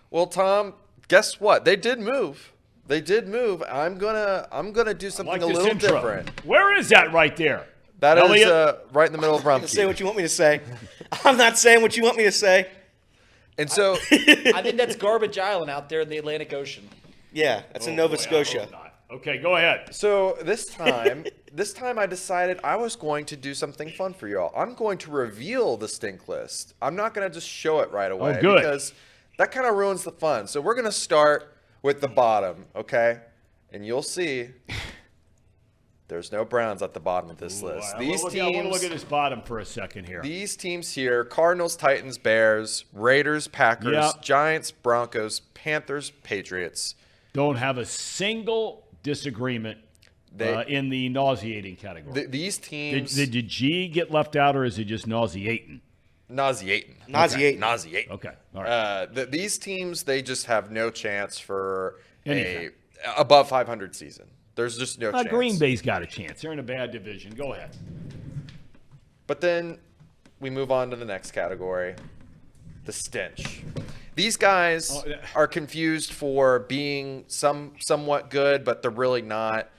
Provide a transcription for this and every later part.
Well, Tom, guess what? They did move. They did move. I'm gonna do something a little different. Where is that right there? That Elliot? is right in the middle of Rumpke. Say what you want me to say. I'm not saying what you want me to say. And so I think that's Garbage Island out there in the Atlantic Ocean. Yeah, that's in Nova Scotia. Okay, go ahead. So this time I decided I was going to do something fun for y'all. I'm going to reveal the stink list. I'm not going to just show it right away good. because that kind of ruins the fun. So we're going to start with the bottom, okay? And you'll see there's no Browns at the bottom of this list. I want to look at this bottom for a second here. These teams here, Cardinals, Titans, Bears, Raiders, Packers, Giants, Broncos, Panthers, Patriots. Don't have a single disagreement in the nauseating category. These teams. Did G get left out, or is it just nauseating? Nauseating. Okay. All right. These teams, they just have no chance for Anything. a above 500 season. There's just no chance. Green Bay's got a chance. They're in a bad division. Go ahead. But then we move on to the next category, the stench. These guys are confused for being somewhat good, but they're really not.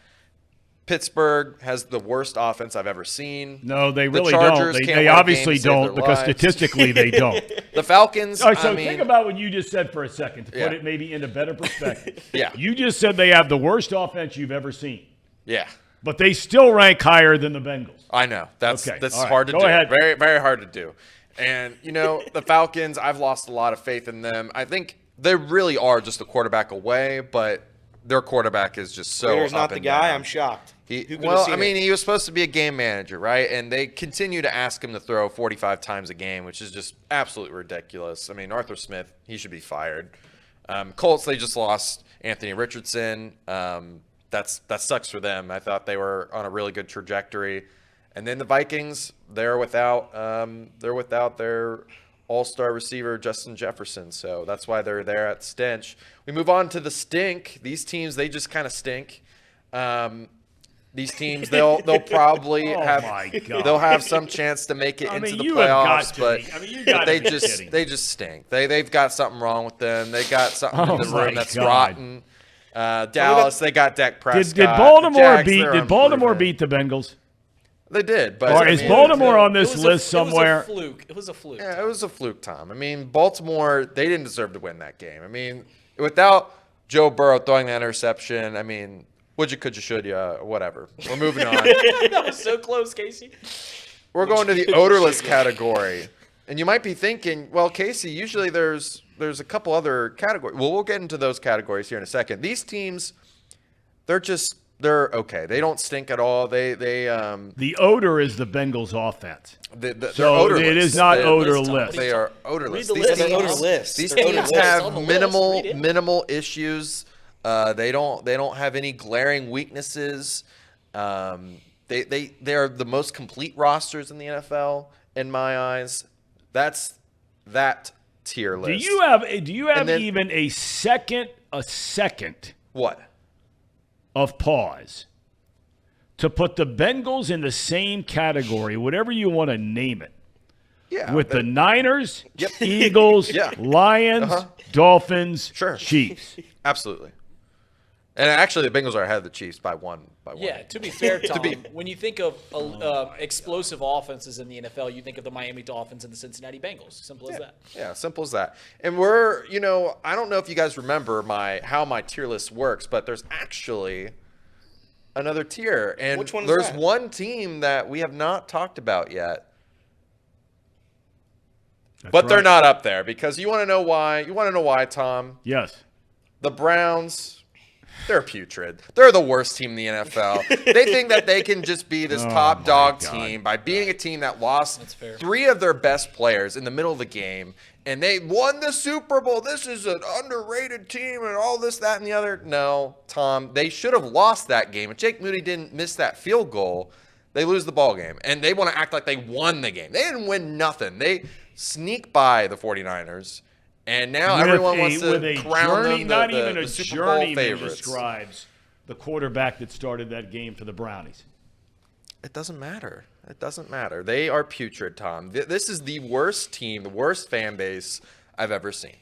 Pittsburgh has the worst offense I've ever seen. No, they really Chargers don't. can't They win a obviously game to save don't their because lives. statistically they don't. The Falcons, All right, so think about what you just said for a second to put Yeah. it maybe into better perspective. Yeah. You just said they have the worst offense you've ever seen, yeah, but they still rank higher than the Bengals. I know. That's Okay, all right, hard to go do. ahead. Very, very hard to do. And, the Falcons, I've lost a lot of faith in them. I think they really are just a quarterback away, but their quarterback is just so Raiders up not the and guy. down. I'm shocked. He was supposed to be a game manager, right? And they continue to ask him to throw 45 times a game, which is just absolutely ridiculous. I mean, Arthur Smith, he should be fired. Colts, they just lost Anthony Richardson. That sucks for them. I thought they were on a really good trajectory. And then the Vikings, they're without their all-star receiver Justin Jefferson, so that's why they're there at stench. We move on to the stink. These teams, they just kind of stink. These teams, they'll probably they'll have some chance to make it into the playoffs, but they just stink. They've got something wrong with them. They got something in the room that's rotten. Dallas, they got Dak Prescott. Did Baltimore beat the Bengals? They did, but or is Baltimore on this list somewhere? It was a fluke. Yeah, it was a fluke, Tom. I mean, Baltimore, they didn't deserve to win that game. I mean, without Joe Burrow throwing that interception, I mean, would you, could you, should you, whatever. We're moving on. That was so close, Casey. We're going to the odorless category. And you might be thinking, well, Casey, usually there's a couple other categories. Well, we'll get into those categories here in a second. These teams, they're okay. They don't stink at all. The odor is the Bengals' offense. They're so odorless. It is not odorless. They are odorless. These teams have minimal issues. They don't have any glaring weaknesses. They are the most complete rosters in the NFL in my eyes. That's that tier list. Do you have even a second what? Of pause to put the Bengals in the same category, whatever you want to name it, with the Niners, Eagles, Lions, Dolphins, Chiefs. Absolutely. And actually, the Bengals are ahead of the Chiefs by one. Yeah, to be fair, Tom, when you think of explosive offenses in the NFL, you think of the Miami Dolphins and the Cincinnati Bengals. Simple as that. Yeah, simple as that. And we're, I don't know if you guys remember how my tier list works, but there's actually another tier. And which one is there's that? one team that we have not talked about yet. But they're not up there because you want to know why? You want to know why, Tom? Yes. The Browns. They're putrid. They're the worst team in the NFL. They think that they can just be this top dog team by being a team that lost 3 of their best players in the middle of the game, and they won the Super Bowl. This is an underrated team and all this, that, and the other. No, Tom, they should have lost that game. If Jake Moody didn't miss that field goal, they lose the ball game, and they want to act like they won the game. They didn't win nothing. They sneak by the 49ers. And now everyone wants to crown them the Super Bowl favorites. Describes the quarterback that started that game for the Brownies. It doesn't matter. It doesn't matter. They are putrid, Tom. This is the worst team, the worst fan base I've ever seen.